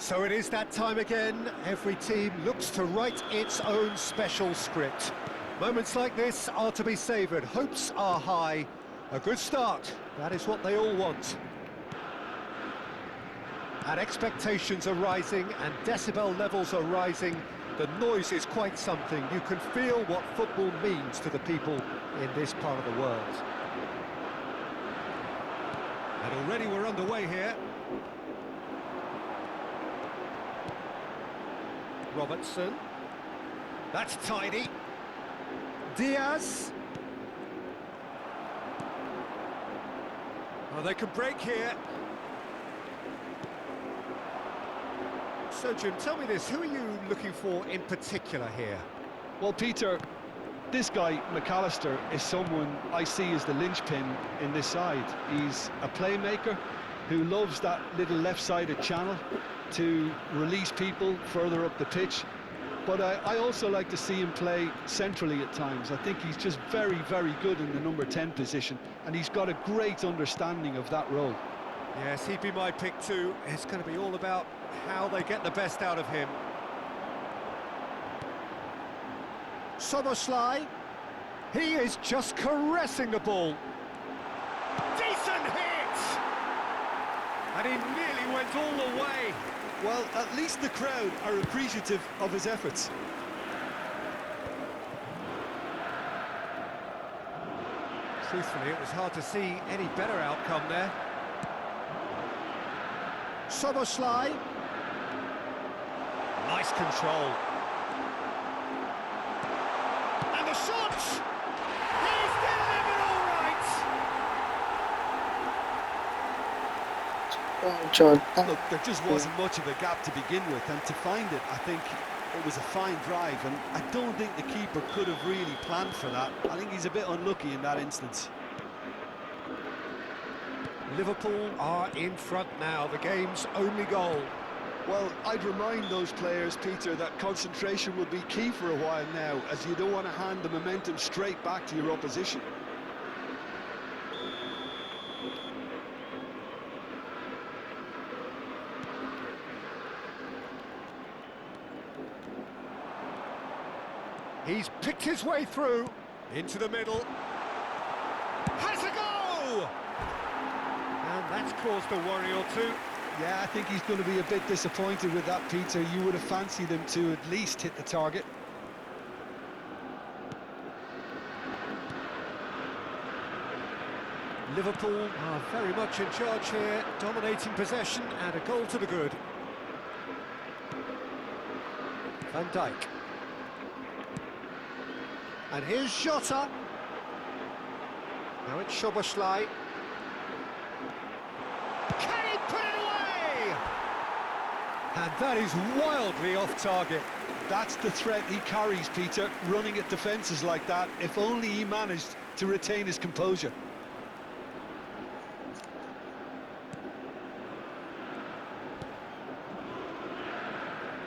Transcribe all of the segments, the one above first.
So it is that time again. Every team looks to write its own special script. Moments like this are to be savoured. Hopes are high. A good start. That is what they all want. And expectations are rising and decibel levels are rising. The noise is quite something. You can feel what football means to the people in this part of the world. And already we're underway here. Robertson. That's tidy. Diaz. Oh, they could break here. So, Jim, tell me this, who are you looking for in particular here? Well, Peter, this guy, McAllister, is someone I see as the linchpin in this side. He's a playmaker who loves that little left-sided channel to release people further up the pitch. But I also like to see him play centrally at times. I think he's just very, very good in the number 10 position, and he's got a great understanding of that role. Yes, he'd be my pick too. It's going to be all about how they get the best out of him. Soboslai. He is just caressing the ball. Decent hit! And he nearly went all the way. Well, at least the crowd are appreciative of his efforts. Truthfully, it was hard to see any better outcome there. Soboslai. Nice control. And the shot! He's delivered all right! Look, there just wasn't much of a gap to begin with, and to find it, I think it was a fine drive, and I don't think the keeper could have really planned for that. I think he's a bit unlucky in that instance. Liverpool are in front now, the game's only goal. Well, I'd remind those players, Peter, that concentration will be key for a while now, as you don't want to hand the momentum straight back to your opposition. He's picked his way through, into the middle. Has a go! And that's caused a worry or two. Yeah, I think he's going to be a bit disappointed with that, Peter. You would have fancied him to at least hit the target. Liverpool are very much in charge here, dominating possession and a goal to the good. Van Dijk. And here's Jota. Now it's Szoboszlai. Can he put it away? And that is wildly off target. That's the threat he carries, Peter, running at defences like that. If only he managed to retain his composure.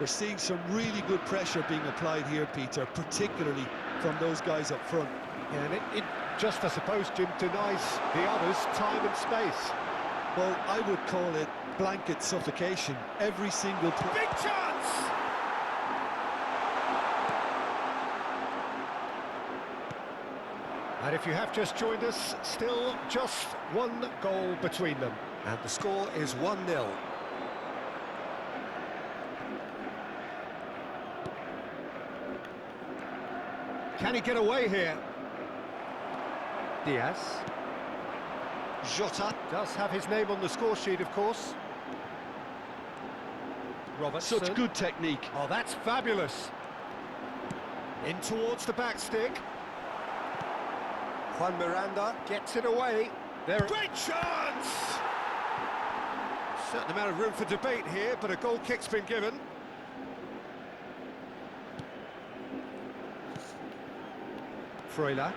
We're seeing some really good pressure being applied here, Peter, particularly from those guys up front. Yeah, and it just, I suppose, Jim, denies the others time and space. Well, I would call it blanket suffocation. Every single... Big chance! And if you have just joined us, still just one goal between them. And the score is 1-0. Can he get away here? Diaz. Jota does have his name on the score sheet, of course. Robertson. Such good technique. Oh, that's fabulous. In towards the back stick. Juan Miranda gets it away. Great chance! Certain amount of room for debate here, but a goal kick's been given. Freuler.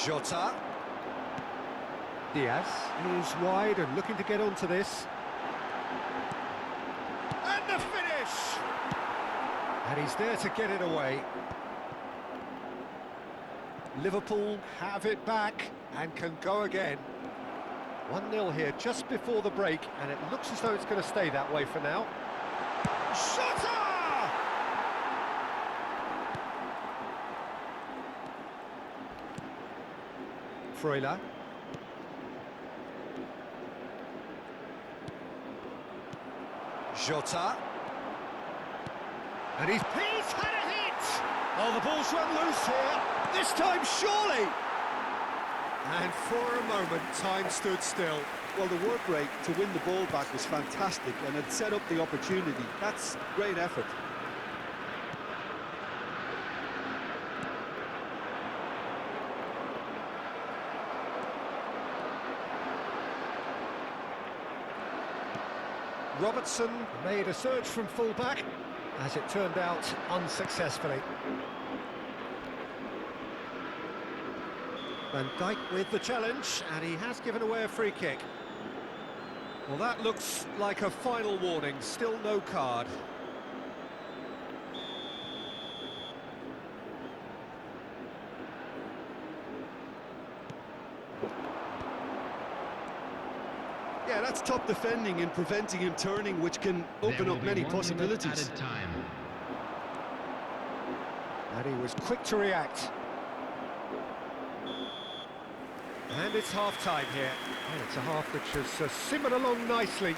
Jota. Diaz is wide and looking to get onto this. And the finish! And he's there to get it away. Liverpool have it back and can go again. 1-0 here just before the break, and it looks as though it's going to stay that way for now. Shutter! Freuler. Jota. And he's had a hit! Oh, the ball's run loose here. This time, surely! And for a moment, time stood still. Well, the work rate to win the ball back was fantastic, and it set up the opportunity. That's great effort. Robertson made a search from full-back, as it turned out, unsuccessfully. Van Dijk with the challenge, and he has given away a free kick. Well, that looks like a final warning, still no card. Yeah, that's top defending and preventing him turning, which can open up many possibilities. And he was quick to react. And it's half-time here. And it's a half which has simmered along nicely,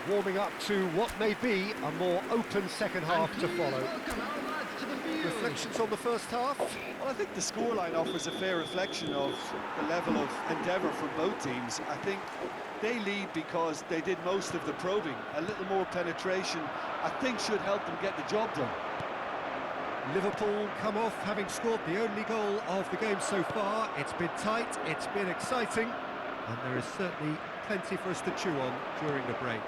warming up to what may be a more open second half to follow. Reflections on the first half? Well, I think the scoreline offers a fair reflection of the level of endeavour from both teams. I think they lead because they did most of the probing. A little more penetration, I think, should help them get the job done. Liverpool come off having scored the only goal of the game so far. It's been tight, it's been exciting, and there is certainly plenty for us to chew on during the break.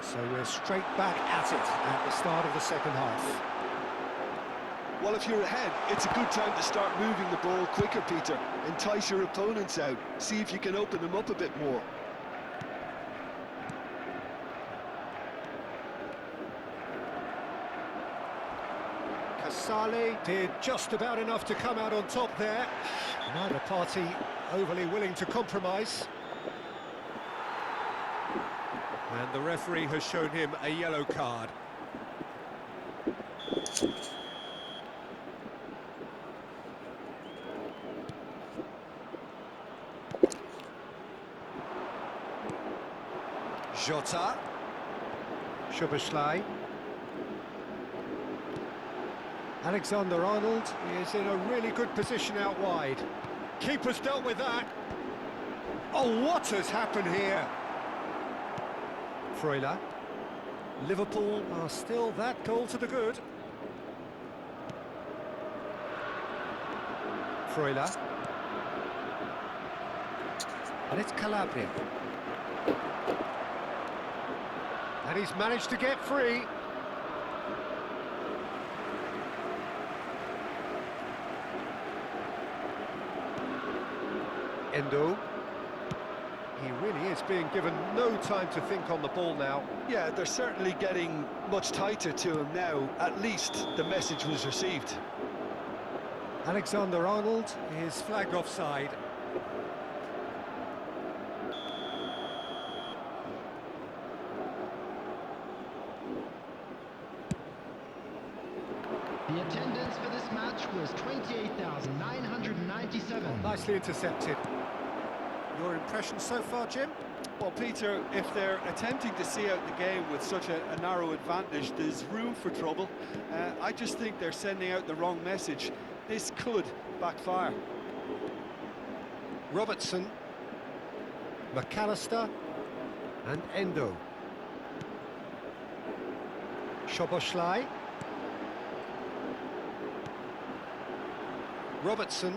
So we're straight back at it at the start of the second half. Well, if you're ahead, it's a good time to start moving the ball quicker, Peter. Entice your opponents out, see if you can open them up a bit more. Casale did just about enough to come out on top there. Neither party overly willing to compromise. And the referee has shown him a yellow card. Jota. Szoboszlai. Alexander-Arnold is in a really good position out wide. Keeper's dealt with that. Oh, what has happened here? Freuler. Liverpool are still that goal to the good. Freuler. And it's Calabria. And he's managed to get free. Endo. He really is being given no time to think on the ball now. Yeah, they're certainly getting much tighter to him now. At least the message was received. Alexander-Arnold is flagged offside. The attendance for this match was 28,997. Nicely intercepted. Your impression so far, Jim? Well, Peter, if they're attempting to see out the game with such a narrow advantage, there's room for trouble. I just think they're sending out the wrong message. This could backfire. Robertson, McAllister, and Endo. Szoboszlai. Robertson.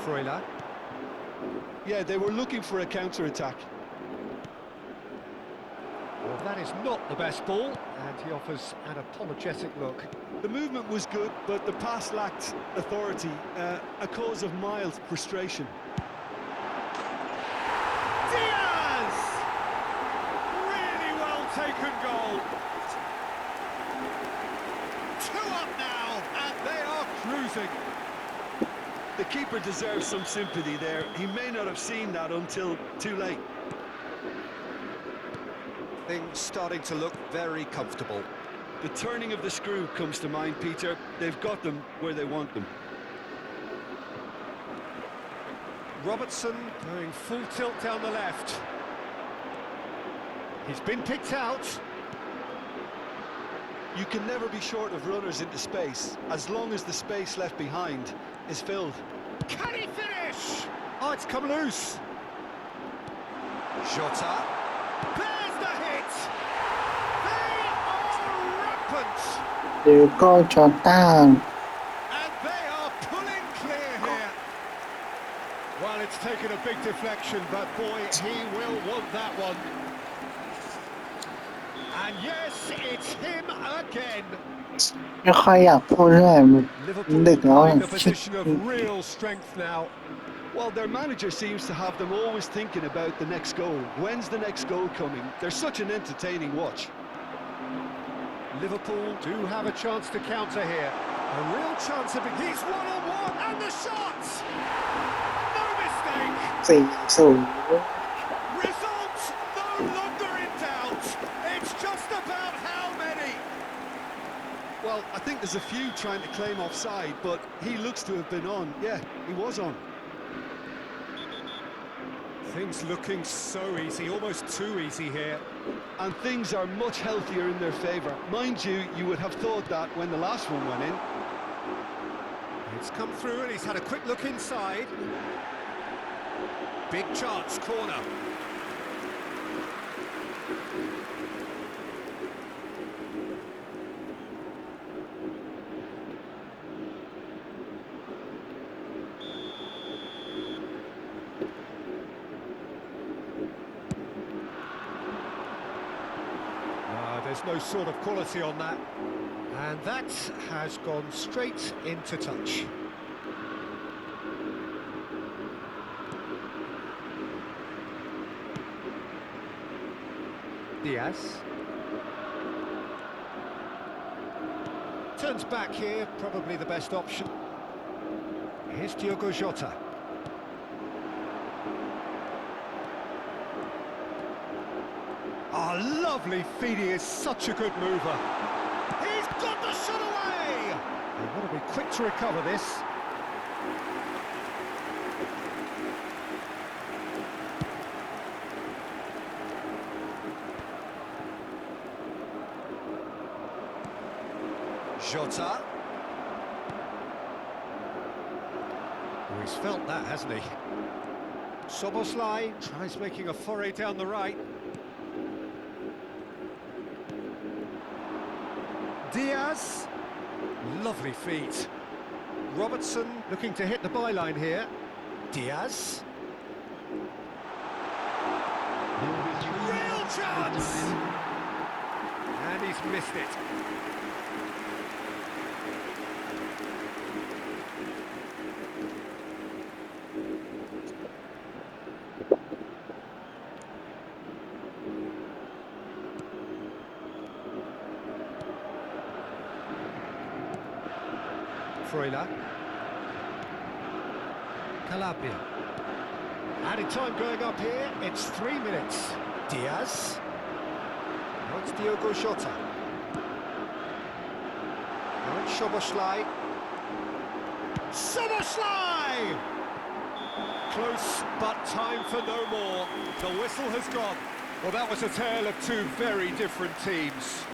Freuler. Yeah, they were looking for a counter-attack. Well, that is not the best ball, and he offers an apologetic look. The movement was good, but the pass lacked authority, a cause of mild frustration. Diaz! Really well taken goal. promising. The keeper deserves some sympathy there. He may not have seen that until too late. Things starting to look very comfortable. The turning of the screw comes to mind, Peter. They've got them where they want them. Robertson going full tilt down the left. He's been picked out. You can never be short of runners into space, as long as the space left behind is filled. Can he finish? Oh, it's come loose. Jota. There's the hit. They are rampant. หรือก็จอต้า And they are pulling clear here. Well, it's taken a big deflection, but boy, he will want that one. And yes, it's him again. ไม่ค่อยอยากพูดเรื่องมัน Liverpool ดึกแล้ว are อะ in a position of real strength now. Well, their manager seems to have them always thinking about the next goal. When's the next goal coming? They're such an entertaining watch. Liverpool do have a chance to counter here. A real chance of it. He's one-on-one, and the shot! No mistake! 4-0 Result no longer in doubt. It's just about how many. Well, I think there's a few trying to claim offside, but he looks to have been on. Yeah, he was on. Things looking so easy, almost too easy here. And things are much healthier in their favour. Mind you, you would have thought that when the last one went in. It's come through and he's had a quick look inside. Big chance, corner. There's no sort of quality on that. And that has gone straight into touch. Diaz. Turns back here, probably the best option. Here's Diogo Jota. Oh, lovely feed, he is such a good mover. He's got the shot away! They've got to be quick to recover this. Jota. Oh, he's felt that, hasn't he? Szoboszlai tries making a foray down the right. Diaz, lovely feet. Robertson looking to hit the byline here. Diaz. Real chance! And he's missed it. Freuler. Calabria. Added time going up here, it's 3 minutes. Diaz. Now it's Diogo Jota. Now it's Szoboszlai. Szoboszlai! Close, but time for no more. The whistle has gone. Well, that was a tale of two very different teams.